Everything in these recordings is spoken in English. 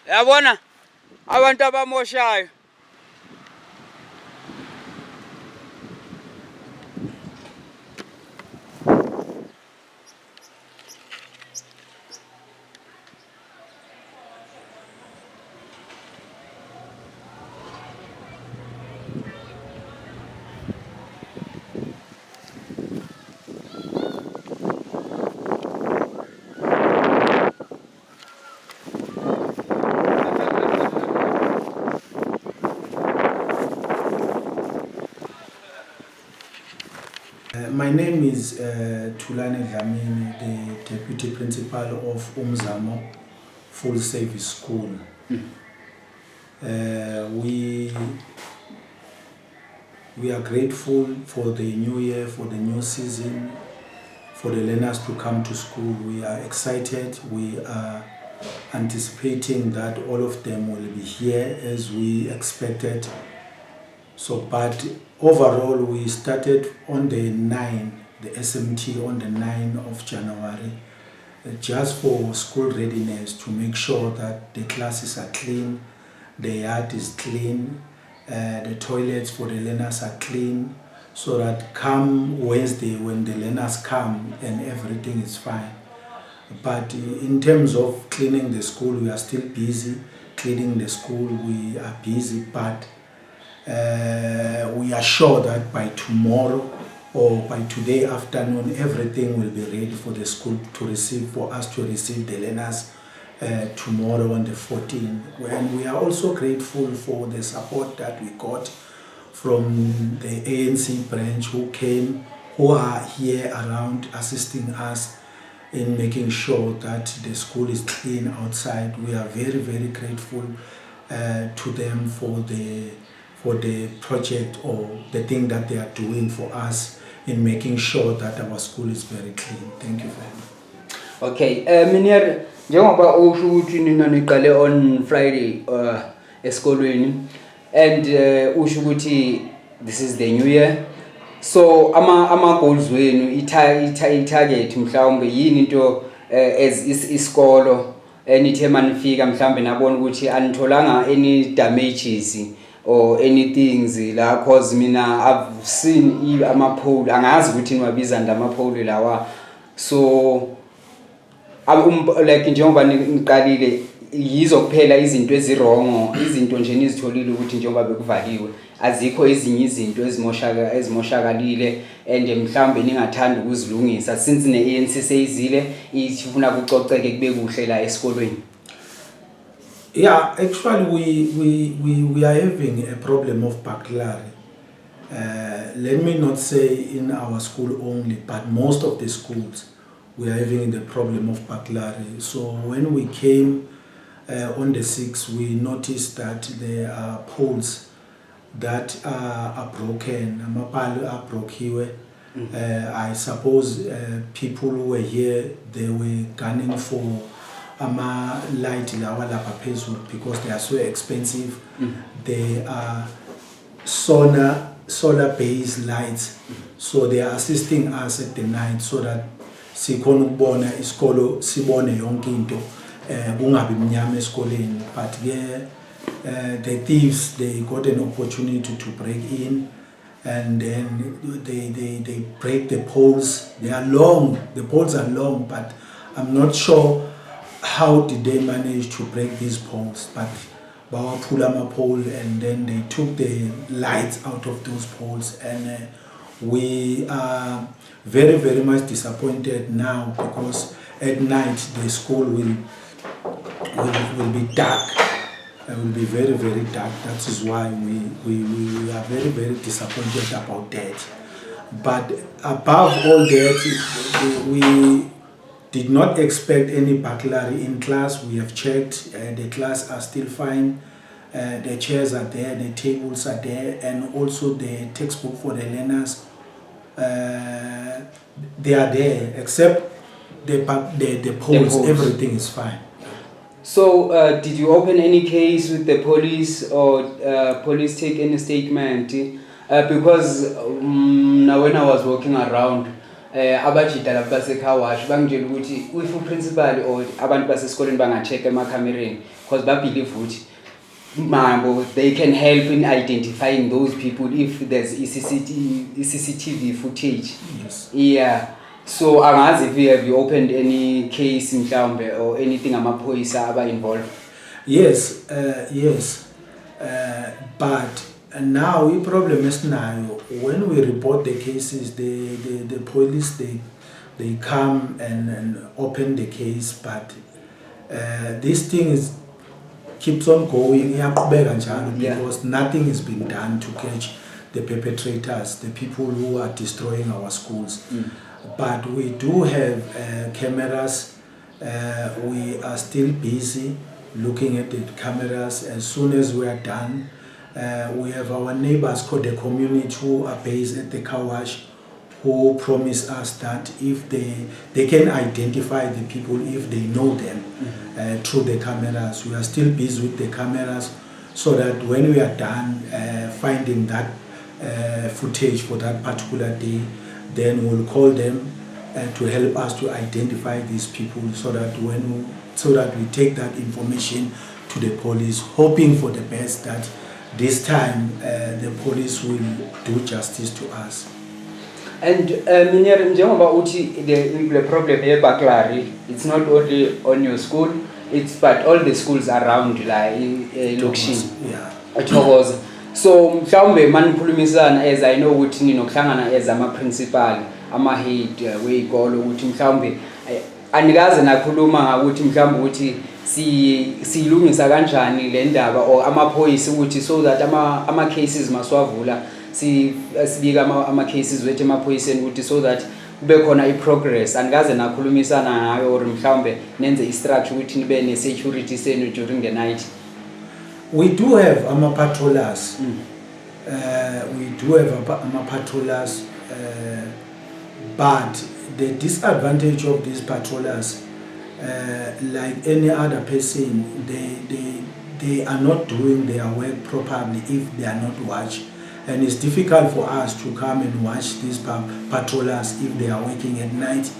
Yabona abantu abamoshayo. My name is Thulane Dlamini, the Deputy Principal of Umzamo Full Service School. We are grateful for the new year, for the new season, for the learners to come to school. We are excited. We are anticipating that all of them will be here as we expected. So, but overall, we started on the 9th, the SMT on the 9th of January, just for school readiness, to make sure that the classes are clean, the yard is clean, the toilets for the learners are clean, so that come Wednesday when the learners come and everything is fine. But in terms of cleaning the school, we are still busy cleaning the school. We are busy, but we are sure that by tomorrow or by today afternoon, everything will be ready for the school to receive, for us to receive the learners tomorrow on the 14th. And we are also grateful for the support that we got from the ANC branch who came, who are here around assisting us in making sure that the school is clean outside. We are very, very grateful to them for the project or the thing that they are doing for us in making sure that our school is very clean. Thank you very much. Okay, Minier, njengoba usho ukuthi nina niqale on Friday esikolweni and usho ukuthi this is the new year. So ama goals wenu i-target mhlawumbe yini into as isikolo enithe manifika mhlawumbe nabona ukuthi anitholanga any damages or anything la, cause mina I've seen ama-pole, angazi ukuthi niwabiza ndama-pole lawa. So like njengoba niqalile yizo kuphela izinto ezirongo, izinto nje nizitholile ukuthi njengoba bekuvaliwe azikho ezinye izinto ezimoshakalile and mhlawumbe ningathanda ukuzilungisa since ne-ANC seyizile ifuna kucoceke kube kuhle la esikolweni? Yeah, actually we are having a problem of burglary. Let me not say in our school only, but most of the schools we are having the problem of burglary. So when we came on the 6th, we noticed that there are poles that are broken. Amapali are broken. I suppose people who were here, they were gunning for light lawa lapha phezulu because they are so expensive. They are solar based lights, so they are assisting us at the night so that sikhona ukubona isikolo, sibone yonke into, kungabi mnyama esikoleni. But the thieves, they got an opportunity to break in, and then they break the poles. They are long, the poles are long, but I'm not sure how did they manage to break these poles. But Bawa pull a pole, and then they took the lights out of those poles, and we are very, very much disappointed now because at night the school will be dark. It will be very, very dark. That is why we are very, very disappointed about that. But above all that, we did not expect any burglary in class. We have checked, the class are still fine. The chairs are there, the tables are there, and also the textbook for the learners, they are there, except the poles, everything is fine. So did you open any case with the police, or police take any statement? Because now when I was walking around, abajida lapha base-car wash bangitshela ukuthi if uprincipal or abantu basesikoleni bangacheck emakhamereni because babelieve ukuthi mambo they can help in identifying those people if there's CCTV footage. Yes. Yeah. So angazi if have you opened any case mhlawumbe or anything amaphoyisa aba involved? Yes, but now the problem is now when we report the cases, the police they come and open the case, but this thing keeps on going because nothing is being done to catch the perpetrators, the people who are destroying our schools. But we do have cameras. We are still busy looking at the cameras. As soon as we are done, we have our neighbors called the community who are based at the car wash who promise us that if they can identify the people if they know them through the cameras. We are still busy with the cameras so that when we are done finding that footage for that particular day, then we'll call them to help us to identify these people so that we take that information to the police, hoping for the best that this time the police will do justice to us. And njengoba uthi the problem here burglary, it's not only on your school, but all the schools around like Lokishini. Yeah. Thokoza. So mhlawumbe manikhulumisana as I know ukuthi ninokuhlangana as ama-principal ama-head wey'kolo ukuthi mhlawumbe anikaze nakhuluma ngakuthi mhlawumbe ukuthi siyilungisa kanjani le ndaba or amaphoyisa ukuthi so that ama-cases masiwavula sibika ama-cases wethu emaphoyiseni ukuthi so that kube khona i-progress. Anikaze nakhulumisana ngayo or mhlawumbe nenze i-structure ukuthi nibe ne-security senu during the night? We do have patrollers. But the disadvantage of these patrollers, like any other person, they are not doing their work properly if they are not watched. And it's difficult for us to come and watch these patrollers if they are working at night,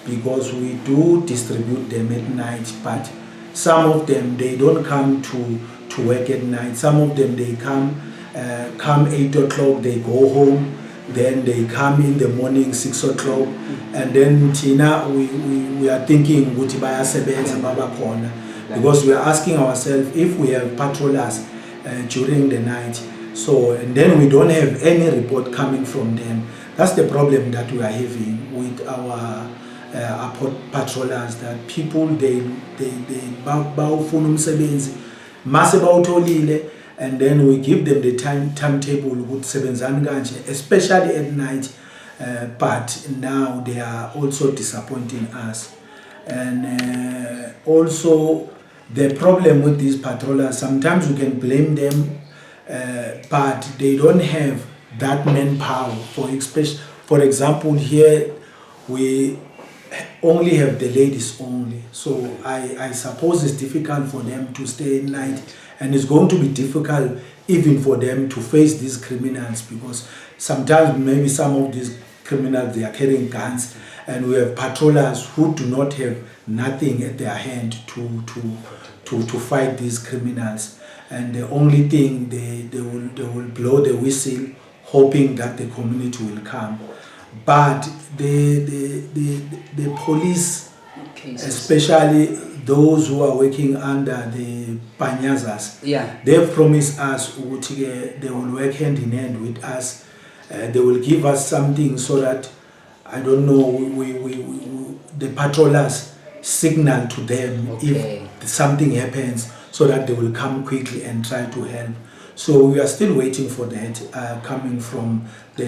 because we do distribute them at night. But some of them, they don't come to work at night. Some of them, they come 8 o'clock, they go home. Then they come in the morning 6 o'clock, and then Tina, we are thinking because we are asking ourselves if we have patrollers during the night. So and then we don't have any report coming from them. That's the problem that we are having with our patrollers. That people they and then we give them the timetable, especially at night. But now they are also disappointing us. And also the problem with these patrollers, sometimes we can blame them, but they don't have that manpower. For example, here we only have the ladies only. So I suppose it's difficult for them to stay at night. And it's going to be difficult even for them to face these criminals, because sometimes maybe some of these criminals, they are carrying guns, and we have patrollers who do not have nothing at their hand to fight these criminals. And the only thing they will blow the whistle, hoping that the community will come. But the police, especially those who are working under the Panyazas, they've promised us they will work hand in hand with us. They will give us something so that, I don't know, the patrollers signal to them if something happens, so that they will come quickly and try to help. So we are still waiting for that coming from the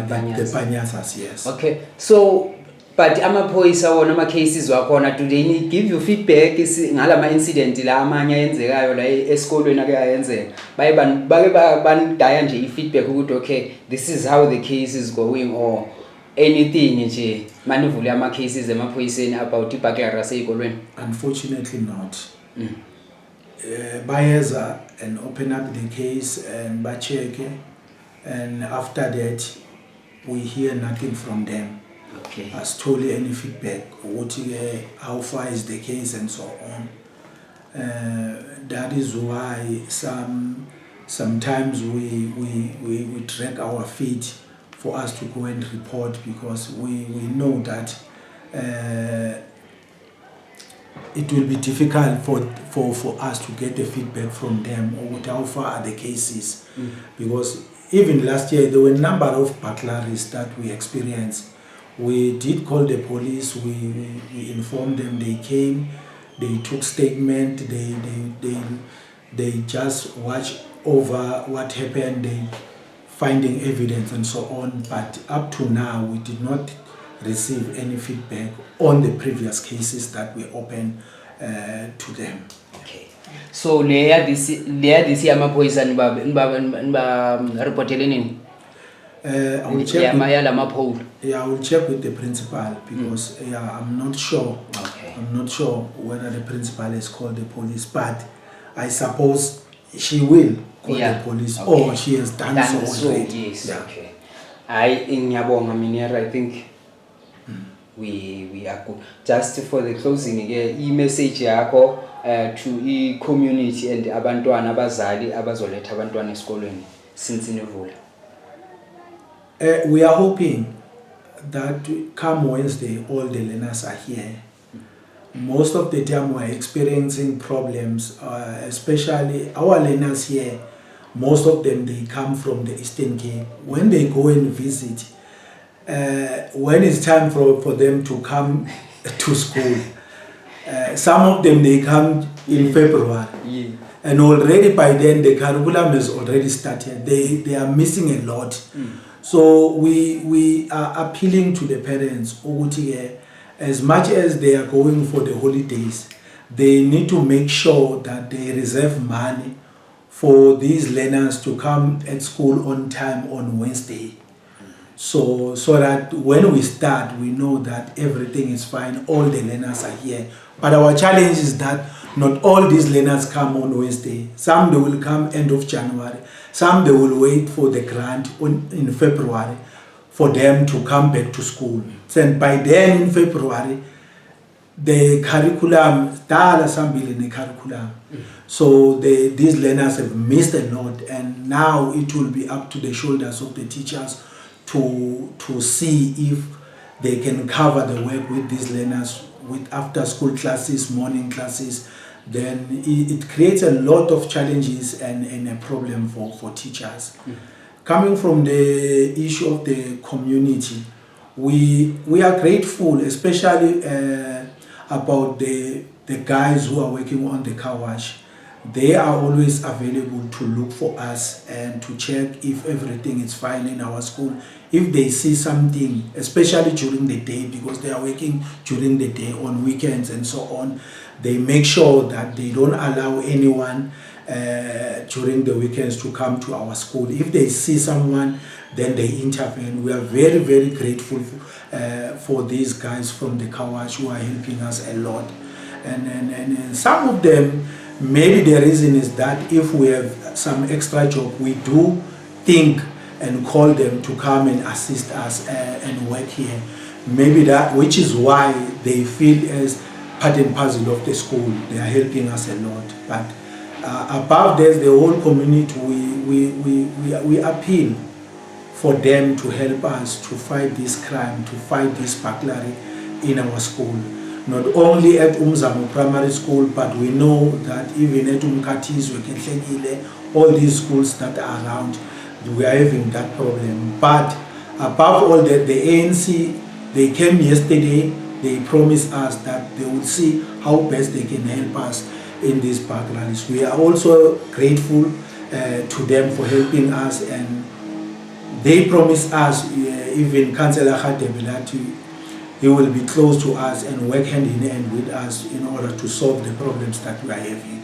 Panyazas, yes. Okay, so but amaphoyisa wona ama-cases wakhona, do they give you feedback ngalama incident la amanye ayenzekayo la esikolweni ake ayenzeka? Bake banidaya nje i-feedback ukuthi okay, this is how the case is going, or anything nje manivule ama-cases emaphoyiseni about i-burglary aseyikolweni? Unfortunately not. Bayeza and open up the case and check, and after that we hear nothing from them. Okay. asitholi any feedback ukuthi how far is the case and so on. That is why sometimes we drag our feet for us to go and report, because we know that it will be difficult for us to get the feedback from them or how far are the cases. Because even last year there were a number of burglaries that we experienced. We did call the police, we informed them, they came, they took statement, they just watched over what happened, they finding evidence and so on. But up to now we did not receive any feedback on the previous cases that we opened to them. Okay. So leya this amaphoyisa niba reportele nini? I will check I will check with the principal, because I'm not sure. Okay. I'm not sure whether the principal has called the police, but I suppose she will call the police, okay. or she has done so already. Yes. Yeah. Okay. Ngiyabonga Minera, I think we are good. Just for the closing again, message yakho to community and abantwana abazali abazoletha abantwana esikolweni since inivula. We are hoping that come Wednesday all the learners are here. Most of the time we are experiencing problems, especially our learners here. Most of them, they come from the Eastern Cape. When they go and visit, when it's time for them to come to school, some of them, they come in February. Yeah. And already by then the curriculum has already started. They are missing a lot. So we are appealing to the parents, as much as they are going for the holidays, they need to make sure that they reserve money for these learners to come at school on time on Wednesday. So that when we start, we know that everything is fine, all the learners are here. But our challenge is that not all these learners come on Wednesday. Some they will come end of January. Some they will wait for the grant in February for them to come back to school. And by then in February, the curriculum, so these learners have missed a lot, and now it will be up to the shoulders of the teachers to see if they can cover the work with these learners with after school classes, morning classes. Then it creates a lot of challenges and a problem for teachers. Coming from the issue of the community, we are grateful, especially about the guys who are working on the car wash. They are always available to look for us and to check if everything is fine in our school. If they see something, especially during the day, because they are working during the day on weekends and so on, they make sure that they don't allow anyone during the weekends to come to our school. If they see someone, then they intervene. We are very, very grateful for these guys from the car wash who are helping us a lot. And some of them, maybe the reason is that if we have some extra job, we do think and call them to come and assist us and work here. Maybe that, which is why they feel as part and parcel of the school. They are helping us a lot. But above this, the whole community, we appeal for them to help us to fight this crime, to fight this burglary in our school. Not only at Umzamo Primary School, but we know that even at Umkatizwe, all these schools that are around, we are having that problem. But above all that, the ANC, they came yesterday, they promised us that they will see how best they can help us in these burglaries. We are also grateful to them for helping us, and they promised us, even Councillor Khadebe, that he will be close to us and work hand in hand with us in order to solve the problems that we are having.